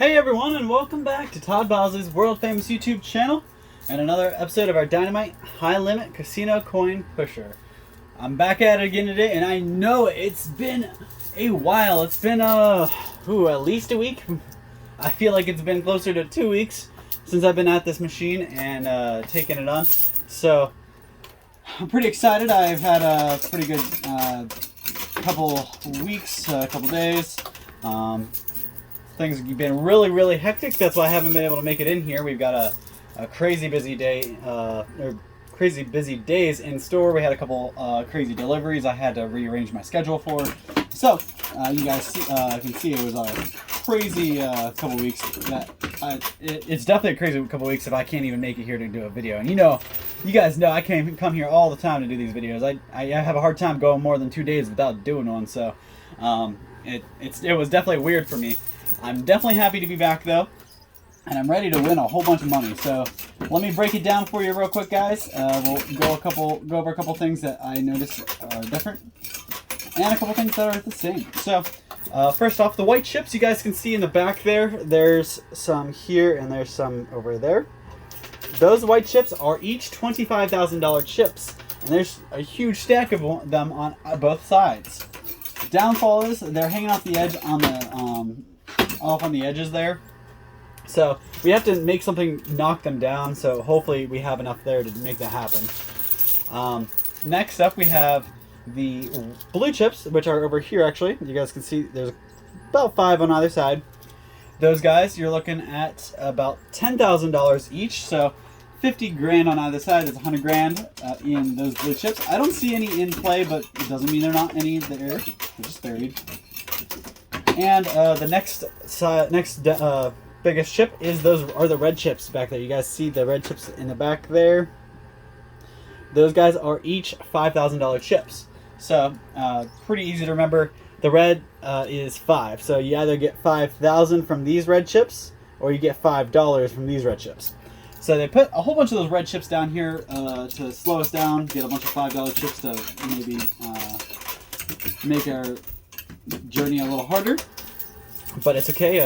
Hey everyone, and welcome back to Todd Bosley's world famous YouTube channel and another episode of our Dynamite High Limit Casino Coin Pusher. I'm back at it again today, and I know it's been a while. It's been at least a week. I feel like it's been closer to 2 weeks since I've been at this machine and taking it on. So I'm pretty excited. I've had a pretty good couple weeks, couple days. Things have been really hectic. That's why I haven't been able to make it in here. We've got a crazy busy day, or crazy busy days in store. We had a couple crazy deliveries I had to rearrange my schedule for. So you guys can see it was a crazy couple weeks. It's definitely a crazy couple weeks if I can't even make it here to do a video. And you guys know I can't come here all the time to do these videos. I have a hard time going more than 2 days without doing one. So it was definitely weird for me. I'm definitely happy to be back though, and I'm ready to win a whole bunch of money. So let me break it down for you real quick, guys. We'll go over a couple things that I noticed are different, and a couple things that are the same. So first off, the white chips you guys can see in the back there. There's some here and there's some over there. Those white chips are each $25,000 chips, and there's a huge stack of them on both sides. Downfall is they're hanging off the edge on the off on the edges there, so we have to make something knock them down. So hopefully we have enough there to make that happen. Next up, we have the blue chips, which are over here. Actually, you guys can see there's about 5 on either side. Those guys, you're looking at about $10,000 each, so 50 grand on either side. There's 100 grand in those blue chips. I don't see any in play, but it doesn't mean they're not any there. They're just buried. And the next biggest chip is the red chips back there. You guys see the red chips in the back there? Those guys are each $5,000 chips. So pretty easy to remember. The red is 5. So you either get 5,000 from these red chips, or you get $5 from these red chips. So they put a whole bunch of those red chips down here to slow us down, get a bunch of $5 chips to maybe make our journey a little harder. But it's okay.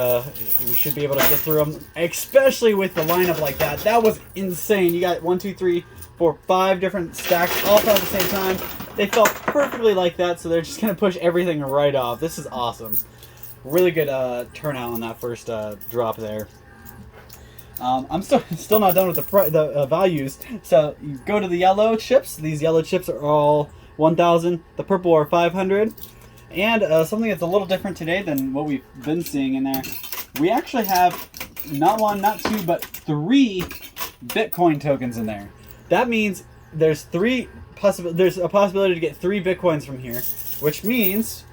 We should be able to get through them, especially with the lineup like that. That was insane. You got 1, 2, 3, 4, 5 different stacks all at the same time. They felt perfectly like that, so they're just going to push everything right off. This is awesome. Really good turnout on that first drop there. I'm still not done with the values. So you go to the yellow chips. These yellow chips are all 1,000. The purple are 500. And something that's a little different today than what we've been seeing in there. We actually have not 1, not 2, but 3 Bitcoin tokens in there. That means there's a possibility to get 3 Bitcoins from here, which means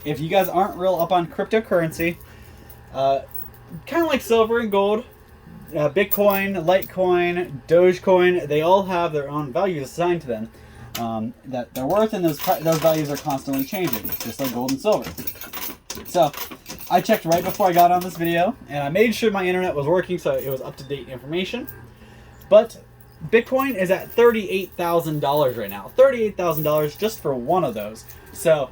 if you guys aren't real up on cryptocurrency, kind of like silver and gold, Bitcoin, Litecoin, Dogecoin, they all have their own values assigned to them that they're worth, and those values are constantly changing, just like gold and silver. So I checked right before I got on this video, and I made sure my internet was working, so it was up-to-date information. But Bitcoin is at $38,000 right now. $38,000 just for one of those. So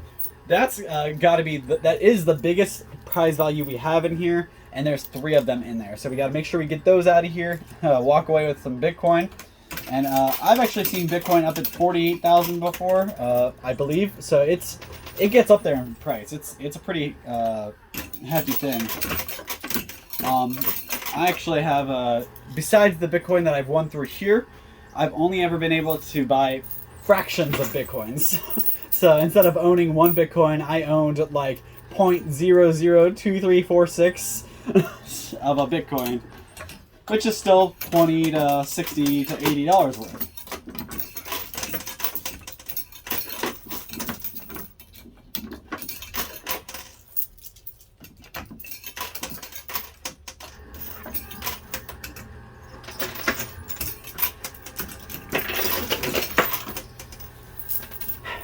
that's got to be that is the biggest prize value we have in here. And there's 3 of them in there. So we got to make sure we get those out of here, walk away with some Bitcoin. And I've actually seen Bitcoin up at 48,000 before, I believe. So it gets up there in price. It's a pretty hefty thing. I actually have, besides the Bitcoin that I've won through here, I've only ever been able to buy fractions of Bitcoins. So instead of owning 1 Bitcoin, I owned like 0.002346 of a Bitcoin, which is still $20 to $60 to $80 worth.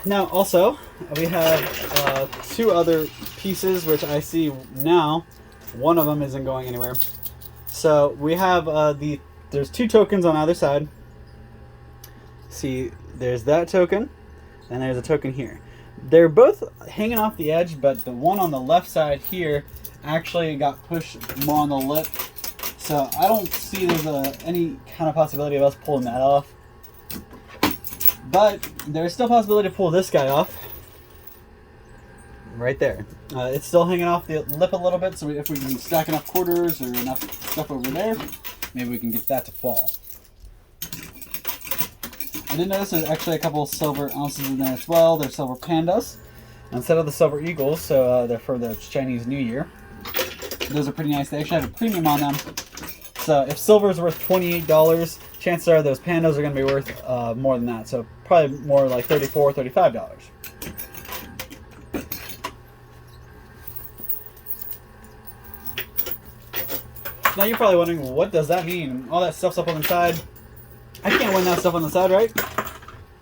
Now also we have 2 other pieces which I see now. One of them isn't going anywhere. So we have there's 2 tokens on either side. See, there's that token, and there's a token here. They're both hanging off the edge, but the one on the left side here actually got pushed more on the lip. So I don't see there's any kind of possibility of us pulling that off. But there's still a possibility to pull this guy off. Right there. It's still hanging off the lip a little bit, so if we can stack enough quarters or enough stuff over there, maybe we can get that to fall. I did notice there's actually a couple of silver ounces in there as well. They're silver pandas instead of the silver eagles, so they're for the Chinese New Year. Those are pretty nice. They actually have a premium on them. So if silver is worth $28, chances are those pandas are going to be worth more than that. So probably more like $34, $35. Now you're probably wondering, what does that mean? All that stuff's up on the side. I can't win that stuff on the side, right?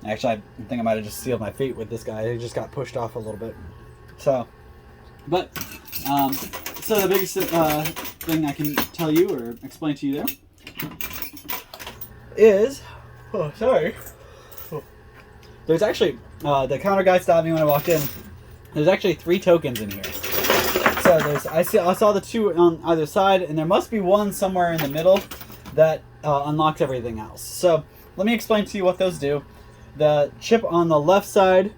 Actually, I think I might have just sealed my feet with this guy. He just got pushed off a little bit. So, but, so the biggest thing I can tell you or explain to you there is, oh, sorry. There's actually, the counter guy stopped me when I walked in. There's actually 3 tokens in here. So I saw the 2 on either side, and there must be one somewhere in the middle that unlocks everything else. So let me explain to you what those do. The chip on the left side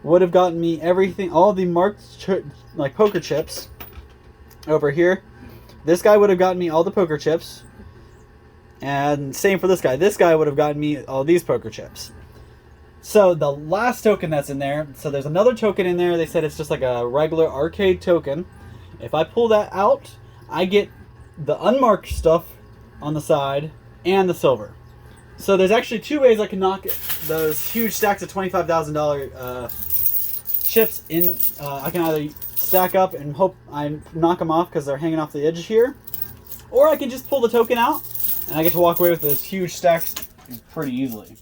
would have gotten me everything, all the marked like poker chips over here. This guy would have gotten me all the poker chips, and same for this guy. This guy would have gotten me all these poker chips. So the last token that's in there, so there's another token in there. They said it's just like a regular arcade token. If I pull that out, I get the unmarked stuff on the side and the silver. So there's actually 2 ways I can knock those huge stacks of $25,000 chips in. I can either stack up and hope I knock them off because they're hanging off the edge here, or I can just pull the token out and I get to walk away with those huge stacks pretty easily.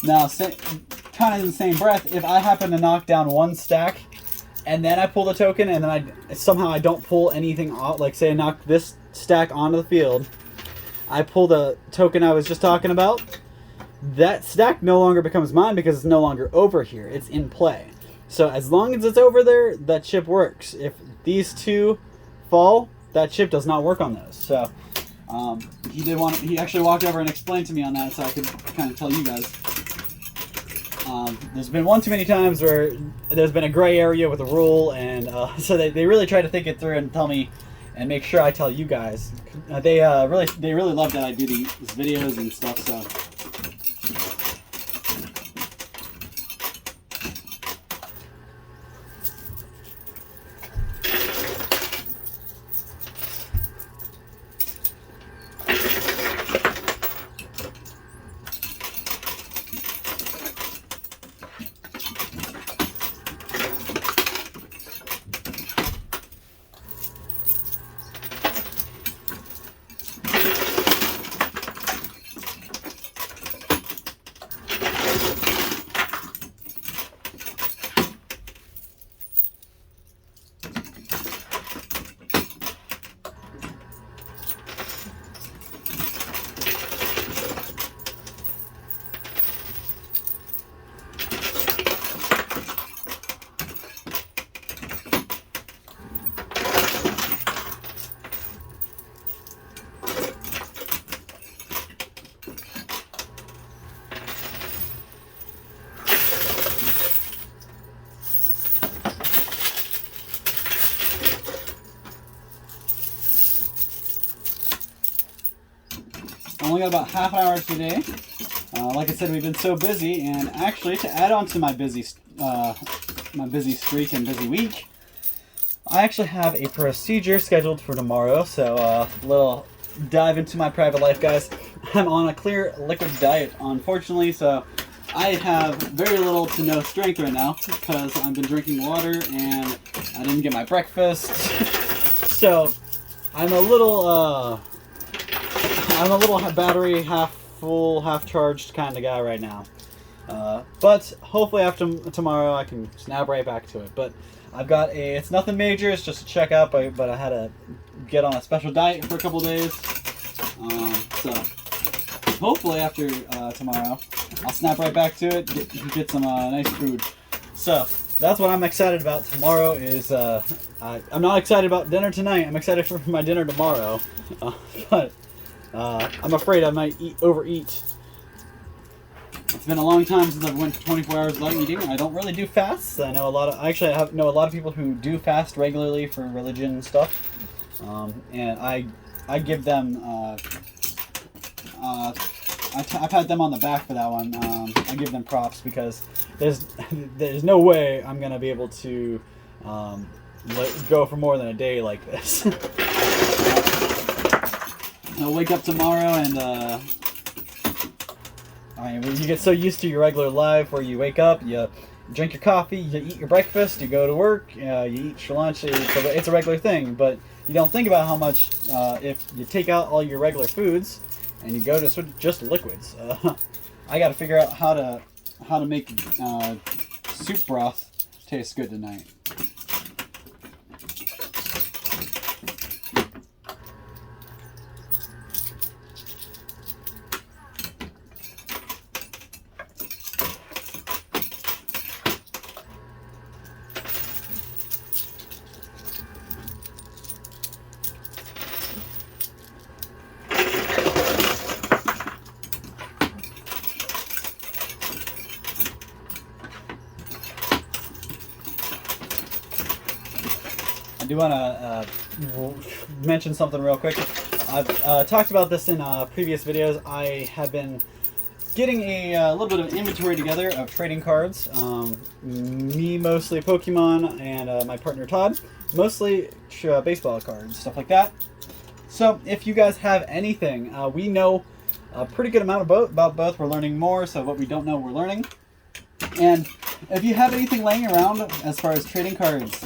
Now, kind of in the same breath, if I happen to knock down one stack and then I pull the token and then somehow I don't pull anything off, like say I knock this stack onto the field, I pull the token I was just talking about, that stack no longer becomes mine because it's no longer over here. It's in play. So as long as it's over there, that chip works. If these 2 fall, that chip does not work on those. So he actually walked over and explained to me on that, so I could kind of tell you guys. There's been one too many times where there's been a gray area with a rule, and so they really try to think it through and tell me and make sure I tell you guys. They really love that I do these videos and stuff. So. Only got about half an hour today. Like I said, we've been so busy, and actually, to add on to my busy streak and busy week, I actually have a procedure scheduled for tomorrow. So, a little dive into my private life, guys. I'm on a clear liquid diet, unfortunately, so I have very little to no strength right now because I've been drinking water and I didn't get my breakfast. So, I'm a little battery half full, half charged kind of guy right now. But hopefully after tomorrow I can snap right back to it. But I've got it's nothing major, it's just a checkup, but I had to get on a special diet for a couple days. So hopefully after tomorrow I'll snap right back to it, get some nice food. So that's what I'm excited about tomorrow. Is I'm not excited about dinner tonight. I'm excited for my dinner tomorrow, but I'm afraid I might overeat. It's been a long time since I've went 24 hours without eating. I don't really do fasts. I know know a lot of people who do fast regularly for religion and stuff, and I give them. I've had them on the back for that one. I give them props because there's no way I'm gonna be able to go for more than a day like this. I'll wake up tomorrow and you get so used to your regular life where you wake up, you drink your coffee, you eat your breakfast, you go to work, you eat your lunch. It's a regular thing, but you don't think about how much if you take out all your regular foods and you go to sort of just liquids. I got to figure out how to make soup broth taste good tonight. I do want to mention something real quick. I've talked about this in previous videos. I have been getting a little bit of inventory together of trading cards. Me mostly Pokemon, and my partner Todd mostly baseball cards, stuff like that. So if you guys have anything, we know a pretty good amount about both. We're learning more, so what we don't know, we're learning. And if you have anything laying around as far as trading cards,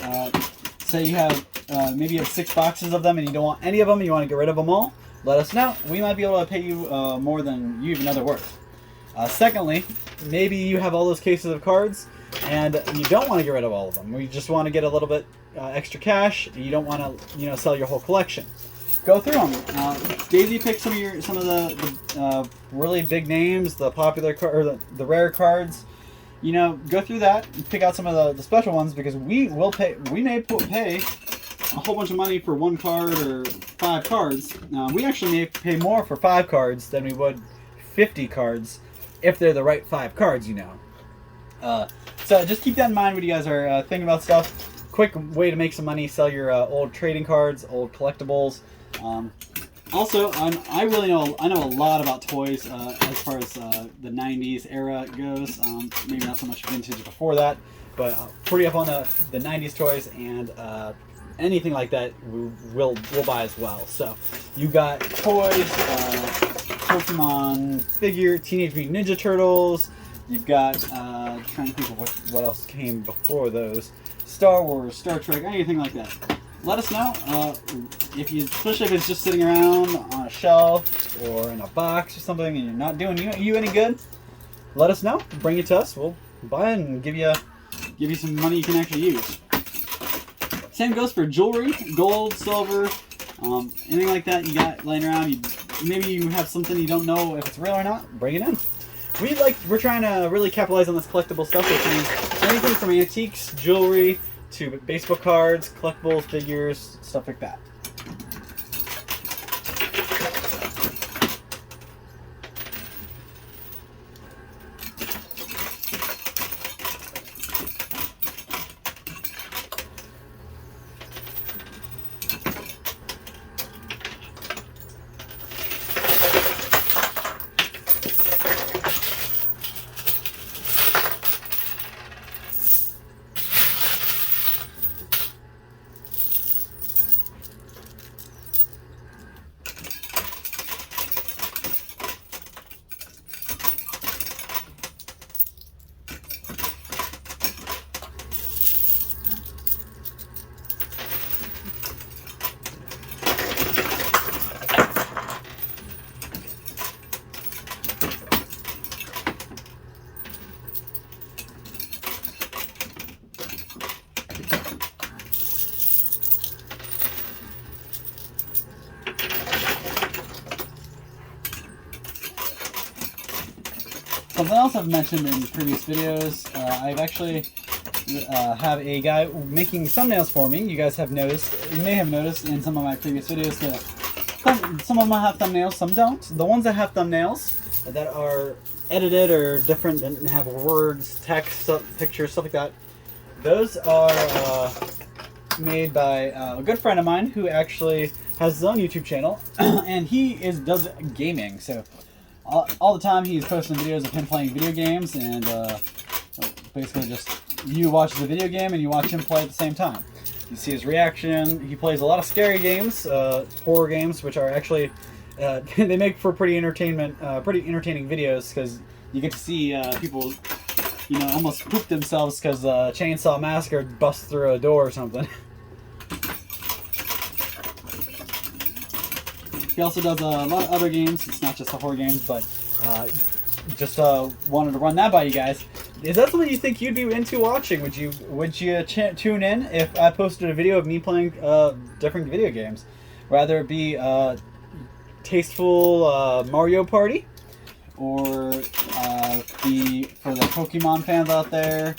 say you have maybe you have 6 boxes of them and you don't want any of them, you want to get rid of them all, let us know. We might be able to pay you more than you even know they're worth. Secondly, maybe you have all those cases of cards and you don't want to get rid of all of them. You just want to get a little bit extra cash. You don't want to sell your whole collection. Go through them. Daisy picked some of the really big names, the popular the rare cards. Go through that and pick out some of the special ones, because we may pay a whole bunch of money for 1 card or 5 cards. We actually may pay more for 5 cards than we would 50 cards if they're the right 5 cards, So just keep that in mind when you guys are thinking about stuff. Quick way to make some money: sell your old trading cards, old collectibles. Also, I know a lot about toys as far as the 90s era goes. Maybe not so much vintage before that, but pretty up on the 90s toys, and anything like that we'll buy as well. So you got toys, Pokemon figure, Teenage Mutant Ninja Turtles. You've got trying to think of what else came before those. Star Wars, Star Trek, anything like that. Let us know, especially if it's just sitting around on a shelf or in a box or something and you're not doing you any good. Let us know. Bring it to us. We'll buy it and give you some money you can actually use. Same goes for jewelry, gold, silver, anything like that you got laying around. Maybe you have something you don't know if it's real or not. Bring it in. We're trying to really capitalize on this collectible stuff, which means anything from antiques, jewelry, to baseball cards, collectibles, figures, stuff like that. Something else I've mentioned in previous videos, I've actually have a guy making thumbnails for me. You guys have noticed, you may have noticed in some of my previous videos that some of them have thumbnails, some don't. The ones that have thumbnails that are edited or different and have words, text, pictures, stuff like that, those are made by a good friend of mine who actually has his own YouTube channel, and he does gaming. So all the time he's posting videos of him playing video games, and basically just you watch the video game and you watch him play at the same time. You see his reaction. He plays a lot of scary games, horror games, which are actually they make for pretty entertaining videos, because you get to see people, you know, almost poop themselves because Chainsaw Massacre busts through a door or something. He also does a lot of other games. It's not just the horror games, but just wanted to run that by you guys. Is that something you think you'd be into watching? Would you tune in if I posted a video of me playing different video games? Rather it be tasteful Mario Party, or be for the Pokemon fans out there,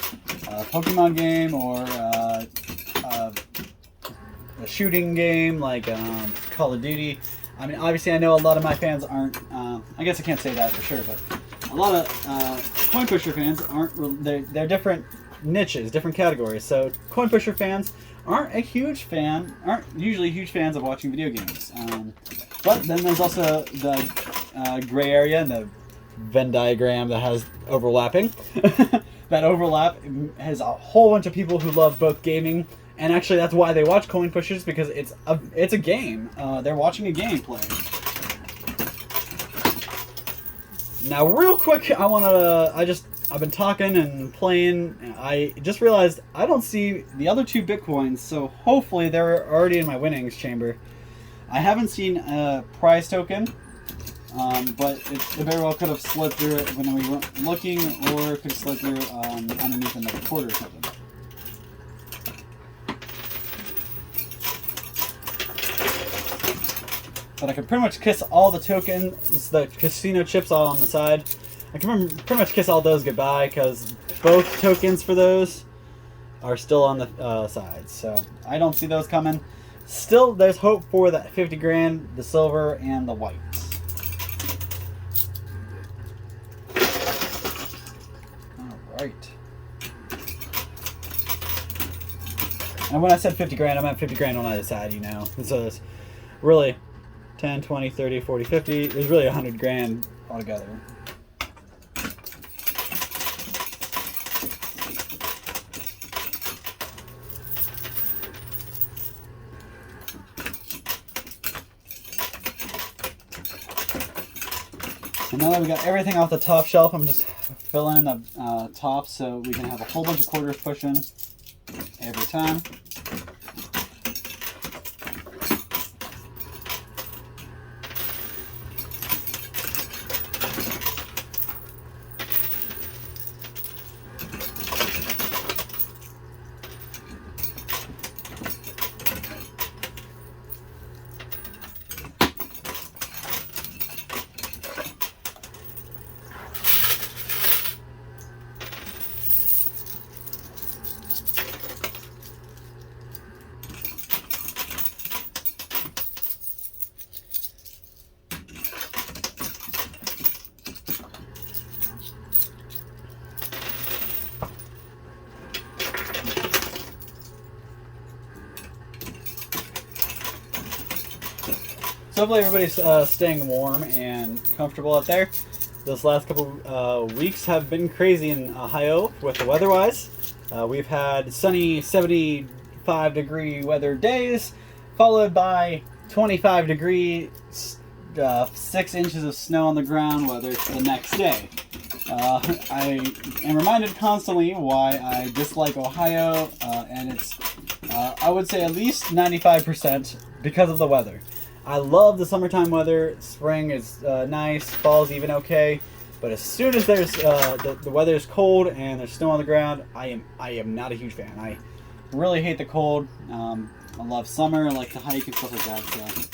a Pokemon game, or a shooting game like Call of Duty. I mean, obviously, I know a lot of my fans aren't. I guess I can't say that for sure, but a lot of coin pusher fans aren't. They're different niches, different categories. So coin pusher fans aren't usually huge fans of watching video games. But then there's also the gray area and the Venn diagram that has overlapping. That overlap has a whole bunch of people who love both gaming. And actually, that's why they watch coin pushers, because it's a game. They're watching a game play. Now, real quick, I've been talking and playing. And I just realized I don't see the other two Bitcoins, so hopefully they're already in my winnings chamber. I haven't seen a prize token, but it very well could have slid through it when we weren't looking, or it could have slid through underneath in the quarter or something. But I can pretty much kiss all the tokens, the casino chips all on the side. I can pretty much kiss all those goodbye, because both tokens for those are still on the sides. So I don't see those coming. Still, there's hope for that 50 grand, the silver, and the white. Alright. And when I said 50 grand, I meant 50 grand on either side, you know. So it's really 10, 20, 30, 40, 50. There's really 100 grand altogether. So now that we got everything off the top shelf, I'm just filling in the top so we can have a whole bunch of quarters pushing every time. So hopefully everybody's staying warm and comfortable out there. Those last couple weeks have been crazy in Ohio with the weather-wise. We've had sunny 75-degree weather days, followed by 25-degree, 6 inches of snow on the ground weather the next day. I am reminded constantly why I dislike Ohio, and it's, I would say, at least 95% because of the weather. I love the summertime weather. Spring is nice, fall's even okay, but as soon as there's the weather is cold and there's snow on the ground, I am not a huge fan. I really hate the cold. I love summer. I like to hike and stuff like that. So.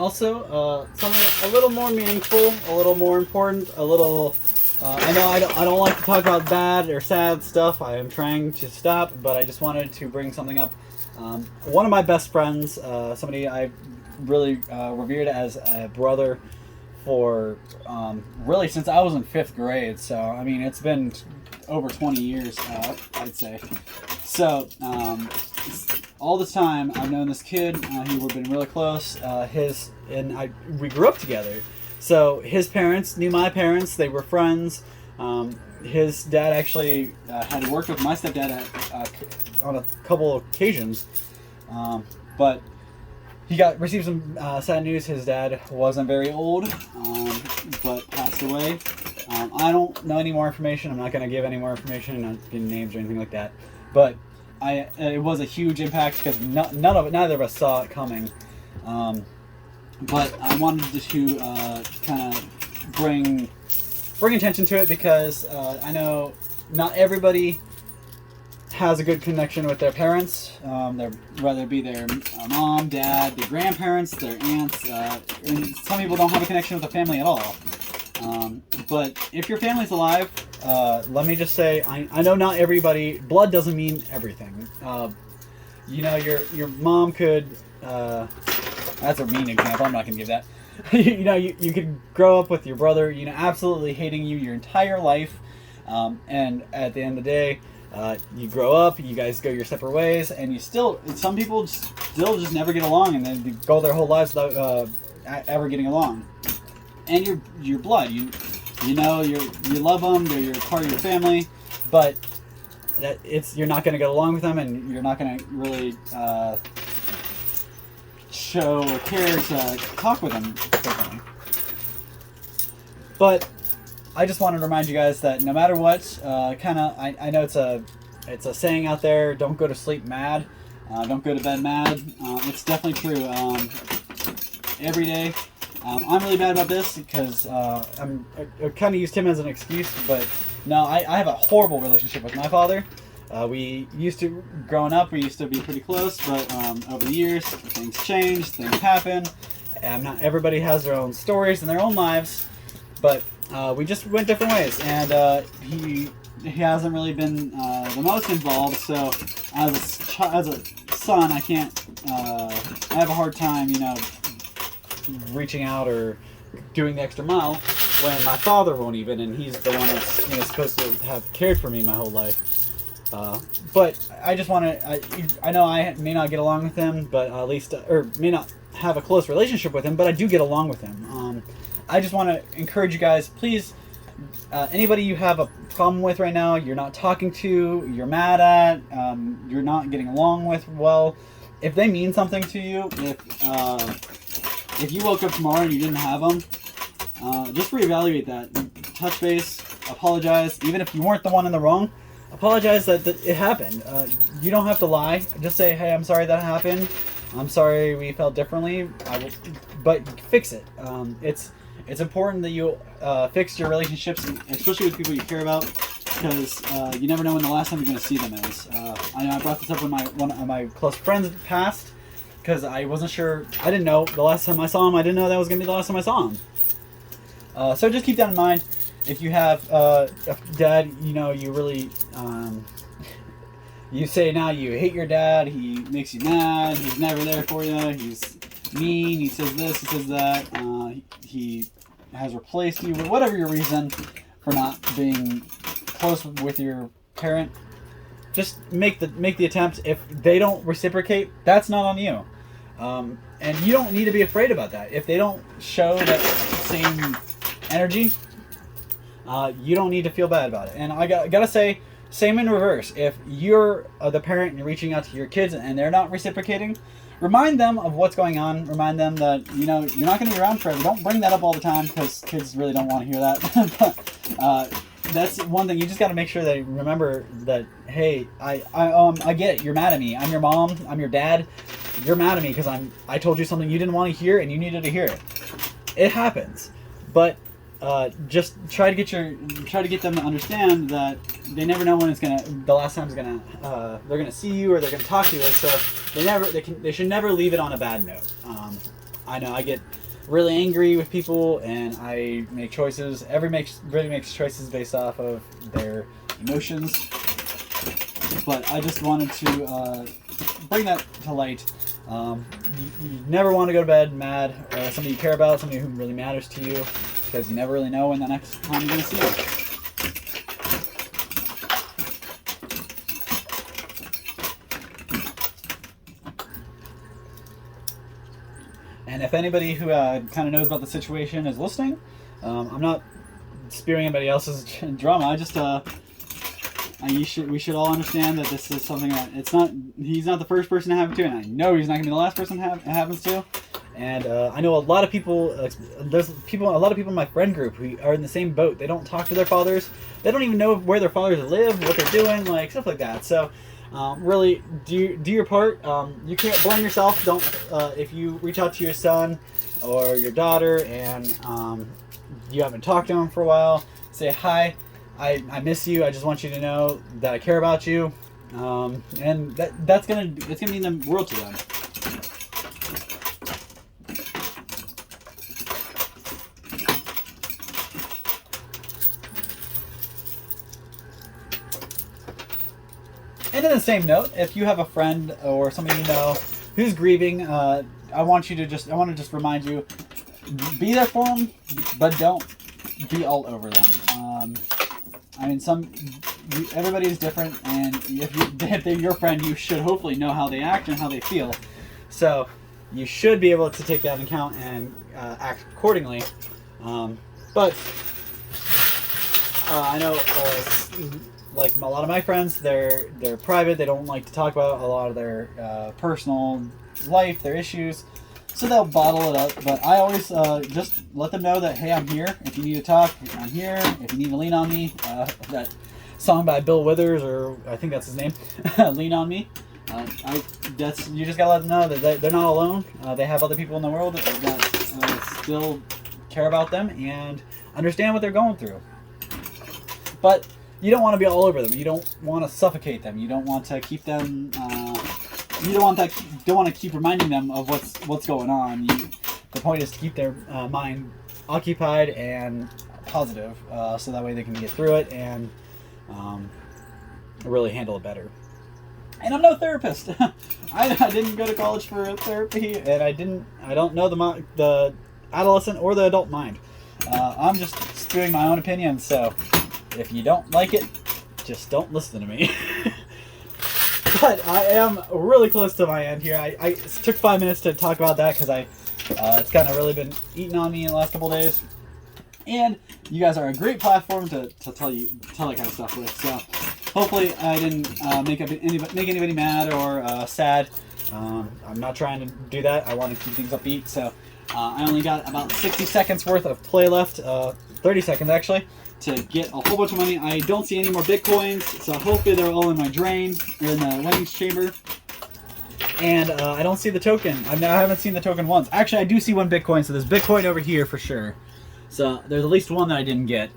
also, something a little more meaningful, a little more important, a little. I know I don't like to talk about bad or sad stuff. I am trying to stop, but I just wanted to bring something up. One of my best friends, somebody I really revered as a brother for really since I was in 5th grade. So, I mean, it's been over 20 years, I'd say. So, all this time, I've known this kid. We've been really close. We grew up together. So his parents knew my parents. They were friends. His dad actually had worked with my stepdad on a couple of occasions. But he received some sad news. His dad wasn't very old, but passed away. I don't know any more information. I'm not going to give any more information, not giving names or anything like that. But it was a huge impact because neither of us saw it coming. But I wanted to kind of bring attention to it because I know not everybody has a good connection with their parents, whether it be their mom, dad, their grandparents, their aunts, and some people don't have a connection with the family at all. But if your family's alive, let me just say, I know not everybody, blood doesn't mean everything. You know, your mom could... that's a mean example. I'm not going to give that. You know, you could grow up with your brother, you know, absolutely hating you your entire life. And at the end of the day, you grow up, you guys go your separate ways, and some people still just never get along, and then go their whole lives without ever getting along. And your blood, you know, you love them, they're part of your family, but you're not going to get along with them, and you're not going to really show or care to talk with them differently. But I just wanted to remind you guys that no matter what, I know it's a saying out there, don't go to sleep mad, don't go to bed mad. It's definitely true. Every day, I'm really bad about this because I kind of used him as an excuse, but no, I have a horrible relationship with my father. Growing up, we used to be pretty close, but over the years, things change, things happen, and not everybody has their own stories and their own lives, but we just went different ways, and he hasn't really been the most involved, so as a son, I have a hard time, you know, reaching out or doing the extra mile when my father won't even, and he's the one that's, you know, supposed to have cared for me my whole life. But I just want to, I know I may not get along with him, but at least, or may not have a close relationship with him, but I do get along with him. I just want to encourage you guys, please, anybody you have a problem with right now, you're not talking to, you're mad at, you're not getting along with, well, if they mean something to you, if you woke up tomorrow and you didn't have them, just reevaluate that. Touch base, apologize, even if you weren't the one in the wrong. Apologize that it happened. You don't have to lie. Just say, hey, I'm sorry that happened. I'm sorry we felt differently. But fix it. It's important that you fix your relationships, especially with people you care about, because you never know when the last time you're going to see them is. I know I brought this up when one of my close friends passed, because I wasn't sure. I didn't know the last time I saw him. I didn't know that was going to be the last time I saw him. So just keep that in mind. If you have a dad, you know, you really, you say now you hate your dad, he makes you mad, he's never there for you, he's mean, he says this, he says that, he has replaced you, whatever your reason for not being close with your parent, just make the attempt. If they don't reciprocate, that's not on you. And you don't need to be afraid about that. If they don't show that same energy, you don't need to feel bad about it. And I gotta say, same in reverse. If you're the parent and you're reaching out to your kids and they're not reciprocating, remind them of what's going on. Remind them that, you know, you're not going to be around forever. Don't bring that up all the time because kids really don't want to hear that. But that's one thing. You just got to make sure they remember that, hey, I get it. You're mad at me. I'm your mom. I'm your dad. You're mad at me because I told you something you didn't want to hear and you needed to hear it. It happens. But just try to get them to understand that they never know when the last time they're gonna see you or they're gonna talk to you. So they should never leave it on a bad note. I know I get really angry with people, and I make choices. Everybody makes choices based off of their emotions. But I just wanted to bring that to light. You never want to go to bed mad at somebody you care about, somebody who really matters to you, because you never really know when the next time you're going to see them. And if anybody who kind of knows about the situation is listening, I'm not spewing anybody else's drama. I just we should all understand that this is something that he's not the first person to happen to, and I know he's not going to be the last person it happens to. And I know a lot of people. There's a lot of people in my friend group who are in the same boat. They don't talk to their fathers. They don't even know where their fathers live, what they're doing, like stuff like that. So. Really, do your part. You can't blame yourself. Don't if you reach out to your son or your daughter and you haven't talked to them for a while, say hi. I miss you. I just want you to know that I care about you, and it's gonna mean the world to them. And in the same note, if you have a friend or somebody you know who's grieving, I want to just remind you, be there for them, but don't be all over them. I mean, everybody is different, and if they're your friend, you should hopefully know how they act and how they feel. So you should be able to take that into account and act accordingly. But I know. Like a lot of my friends, they're private. They don't like to talk about a lot of their personal life, their issues, so they'll bottle it up. But I always just let them know that, hey, I'm here. If you need to talk, I'm here. If you need to lean on me, that song by Bill Withers, or I think that's his name, "Lean on Me." You just gotta let them know that they're not alone. They have other people in the world that still care about them and understand what they're going through. But you don't want to be all over them. You don't want to suffocate them. You don't want to keep them. You don't want to keep reminding them of what's going on. The point is to keep their mind occupied and positive, so that way they can get through it and really handle it better. And I'm no therapist. I didn't go to college for therapy, and I don't know the adolescent or the adult mind. I'm just spewing my own opinion. So if you don't like it, just don't listen to me. But I am really close to my end here. I took 5 minutes to talk about that because it's kind of really been eating on me in the last couple of days. And you guys are a great platform to tell that kind of stuff with. So hopefully I didn't make anybody mad or sad. I'm not trying to do that. I want to keep things upbeat. So I only got about 60 seconds worth of play left, 30 seconds actually, to get a whole bunch of money. I don't see any more Bitcoins, so hopefully they're all in my drain, or in the winnings chamber. And I don't see the token. I haven't seen the token once. Actually, I do see one Bitcoin, so there's Bitcoin over here for sure. So there's at least one that I didn't get.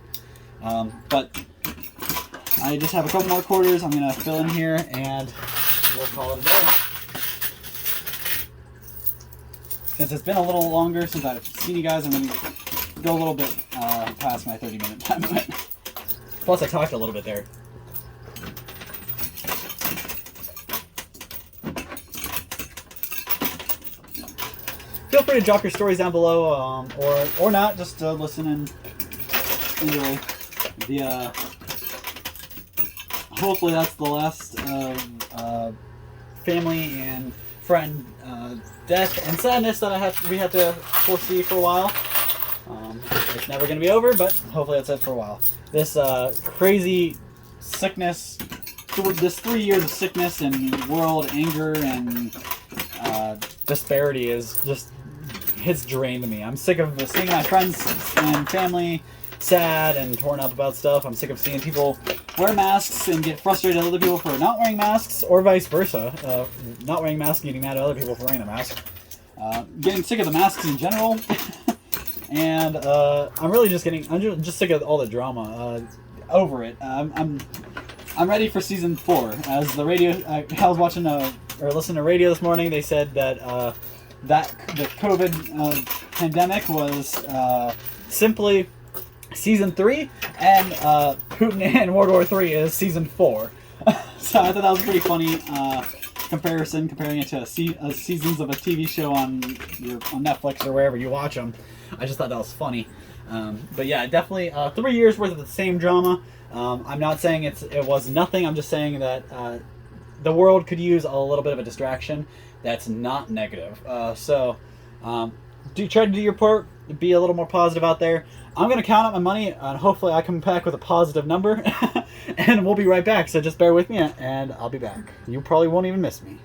But I just have a couple more quarters I'm going to fill in here, and we'll call it a day. Since it's been a little longer since I've seen you guys, I'm going to go a little bit past my 30-minute time limit. Plus, I talked a little bit there. Feel free to drop your stories down below, or not. Just listen and enjoy. Hopefully, that's the last family and friend death and sadness that we have to foresee for a while. It's never going to be over, but hopefully that's it for a while. This crazy sickness, this 3 years of sickness and world anger and disparity is just hits drained me. I'm sick of seeing my friends and family sad and torn up about stuff. I'm sick of seeing people wear masks and get frustrated at other people for not wearing masks, or vice versa. Not wearing masks and getting mad at other people for wearing a mask. Getting sick of the masks in general. And I'm just sick of all the drama. Over it. I'm ready for season 4. As the radio, I was watching or listening to radio this morning. They said that that the COVID pandemic was simply season 3, and Putin and World War III is season 4. So I thought that was a pretty funny comparison, comparing it to seasons of a TV show on Netflix or wherever you watch them. I just thought that was funny. But yeah, definitely 3 years worth of the same drama. I'm not saying it was nothing. I'm just saying that the world could use a little bit of a distraction that's not negative. So try to do your part. Be a little more positive out there. I'm going to count up my money, and hopefully I come back with a positive number. And we'll be right back. So just bear with me, and I'll be back. You probably won't even miss me.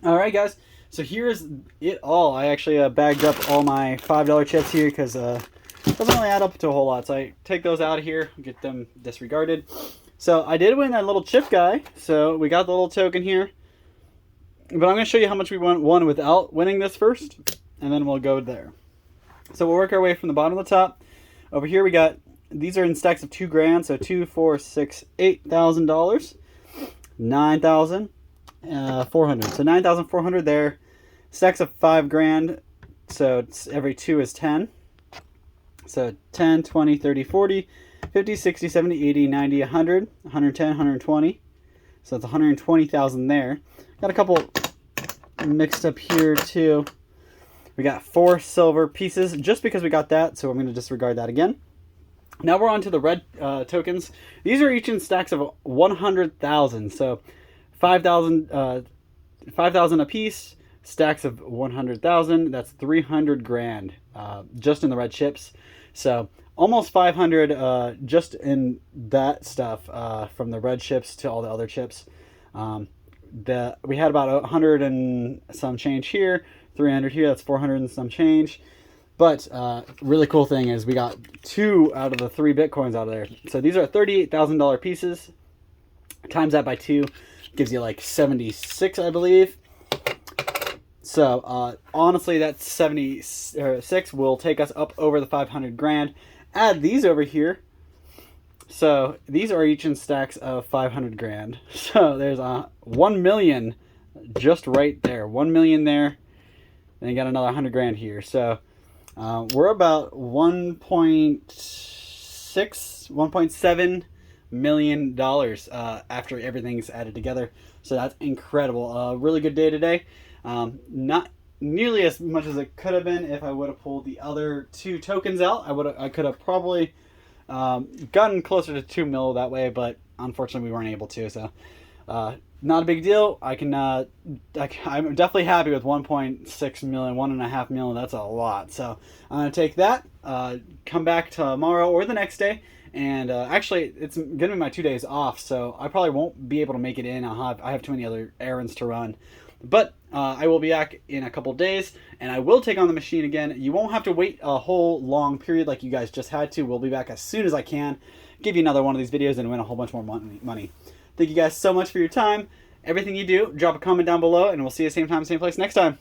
All right, guys. So here's it all. I actually bagged up all my $5 chips here because it doesn't really add up to a whole lot. So I take those out of here, get them disregarded. So I did win that little chip guy. So we got the little token here. But I'm going to show you how much we won without winning this first. And then we'll go there. So we'll work our way from the bottom to the top. Over here we got, these are in stacks of $2,000. So $2, $4, $6, $8,000. $9,400. So $9,400 there. Stacks of $5,000. So it's every 2 is 10. So 10, 20, 30, 40, 50, 60, 70, 80, 90, 100, 110, 120. So it's 120,000 there. Got a couple mixed up here too. We got 4 silver pieces just because we got that, so I'm going to disregard that again. Now we're on to the red tokens. These are each in stacks of 100,000. So 5,000 a piece, stacks of 100,000. That's 300 grand just in the red chips. So almost 500 just in that stuff from the red chips to all the other chips. We had about 100 and some change here, 300 here. That's 400 and some change. But really cool thing is we got 2 out of the 3 Bitcoins out of there. So these are $38,000 pieces. Times that by 2 gives you like 76, I believe. So honestly, that 76 will take us up over the 500 grand. Add these over here. So these are each in stacks of 500 grand. So there's 1 million just right there. 1 million there. And you got another 100 grand here. So we're about 1.7 million dollars after everything's added together. So that's incredible. Really good day today. Not nearly as much as it could have been if I would have pulled the other 2 tokens out. I could have probably gotten closer to 2 mil that way, but unfortunately we weren't able to. So not a big deal. I'm definitely happy with 1.6 million, 1.5 million. That's a lot. So I'm gonna take that. Come back tomorrow or the next day. And actually, it's going to be my 2 days off, so I probably won't be able to make it in. I have too many other errands to run. But I will be back in a couple days, and I will take on the machine again. You won't have to wait a whole long period like you guys just had to. We'll be back as soon as I can. Give you another one of these videos and win a whole bunch more money. Thank you guys so much for your time. Everything you do, drop a comment down below, and we'll see you same time, same place next time.